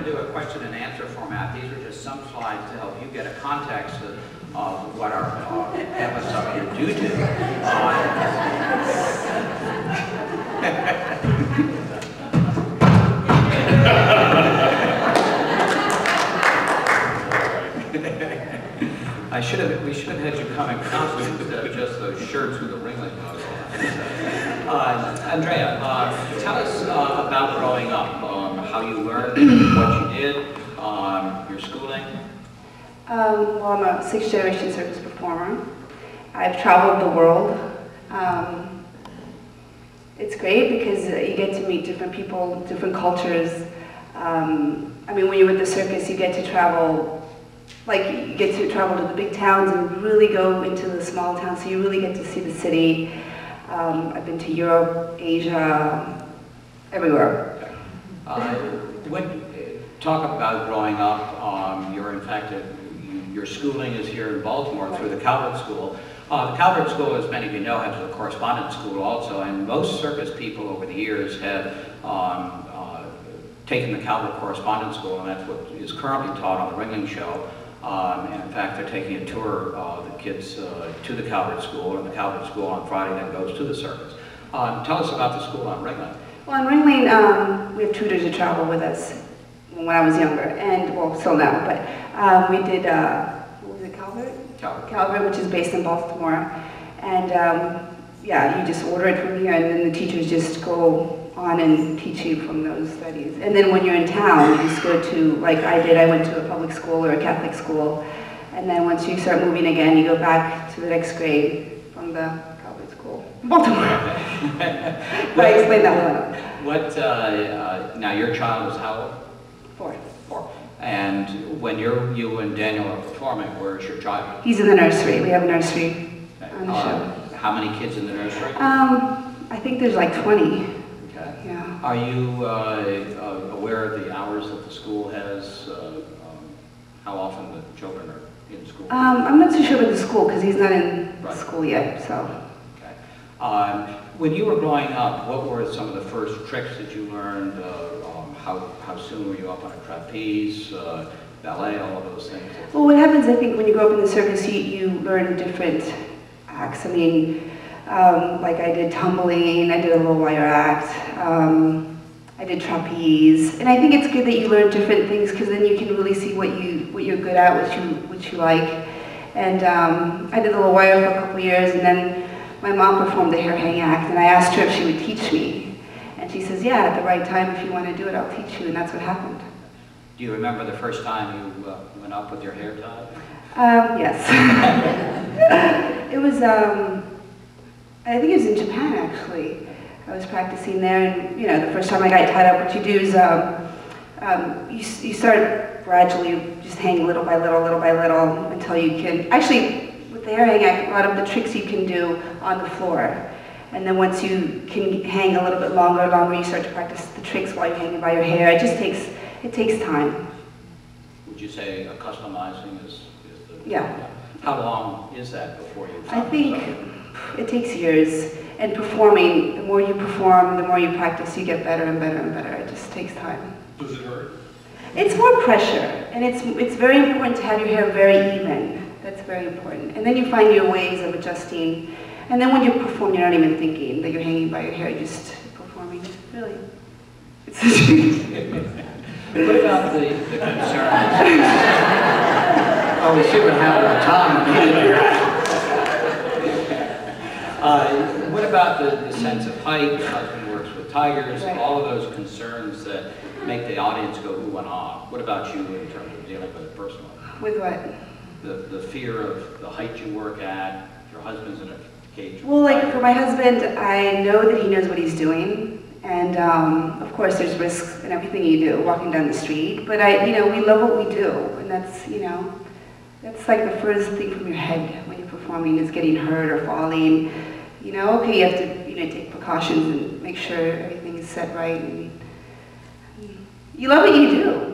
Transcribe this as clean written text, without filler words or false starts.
do a question and answer format. These are just some slides to help you get a context of what our panelists up here do. We should have had you come in costume instead of just those shirts with the Ringling Bros on. Andrea, tell us about growing up, how you learned, what you did, your schooling. Well, I'm a sixth-generation circus performer. I've traveled the world. It's great because you get to meet different people, different cultures. I mean, when you're with the circus, you get to travel. Like, you get to travel to the big towns and really go into the small towns, so you really get to see the city. I've been to Europe, Asia, everywhere. Talk about growing up. You're in fact, your schooling is here in Baltimore through the Calvert School. The Calvert School, as many of you know, has a correspondence school also, and most circus people over the years have taken the Calvert Correspondence School, and that's what is currently taught on the Ringling Show. And in fact, they're taking a tour, the kids, to the Calvert School, and the Calvert School on Friday then goes to the circus. Tell us about the school on Ringling. Well, on Ringling, we have tutors who travel with us when I was younger, and, well, still now, but we did, what was it, Calvert? Calvert, which is based in Baltimore. And, yeah, you just order it from here, and then the teachers just go on and teach you from those studies. And then when you're in town, you just go to, like I did, I went to a public school or a Catholic school. And then once you start moving again, you go back to the next grade from the Calvert School in Baltimore. But I explained that well enough. Now your child is how old? 4. 4. And when you and Daniel are performing, where is your child? He's in the nursery. We have a nursery on the show. How many kids in the nursery? I think there's like 20. Yeah. Are you aware of the hours that the school has? How often the children are in school? I'm not too sure about the school because he's not in school yet. So. Okay. When you were growing up, what were some of the first tricks that you learned? How soon were you up on a trapeze, ballet, all of those things? Well, what happens, I think, when you grow up in the circus, you learn different acts. I mean. Like I did tumbling, I did a low wire act, I did trapeze, and I think it's good that you learn different things because then you can really see what you're good at, what you like. And I did the low wire for a couple years, and then my mom performed the hair hang act, and I asked her if she would teach me, and she says, "Yeah, at the right time, if you want to do it, I'll teach you," and that's what happened. Do you remember the first time you went up with your hair tied? Yes. It was. I think it was in Japan, actually. I was practicing there, and you know, the first time I got tied up, what you do is you start gradually just hang little by little until you can. Actually, with the hair hang act, a lot of the tricks you can do on the floor, and then once you can hang a little bit longer, you start to practice the tricks while you're hanging by your hair. It takes time. Would you say customizing is the? Yeah. How long is that before you? I think. It takes years, and performing, the more you perform, the more you practice, you get better and better and better. It just takes time. Does it hurt? It's more pressure, and it's very important to have your hair very even. That's very important. And then you find your ways of adjusting, and then when you perform, you're not even thinking that you're hanging by your hair, you're just performing. Really. What about the concerns? Oh, we see what happened to Tom. What about the sense of height? Your husband works with tigers, all of those concerns that make the audience go ooh and ah. What about you in terms of dealing with it personally? With what? The fear of the height you work at, your husband's in a cage. Well, like for my husband, I know that he knows what he's doing. And of course there's risks in everything you do, walking down the street. But we love what we do. And that's, that's like the first thing from your head when you're performing is getting hurt or falling. Okay, you have to, take precautions and make sure everything is set right. And you love what you do.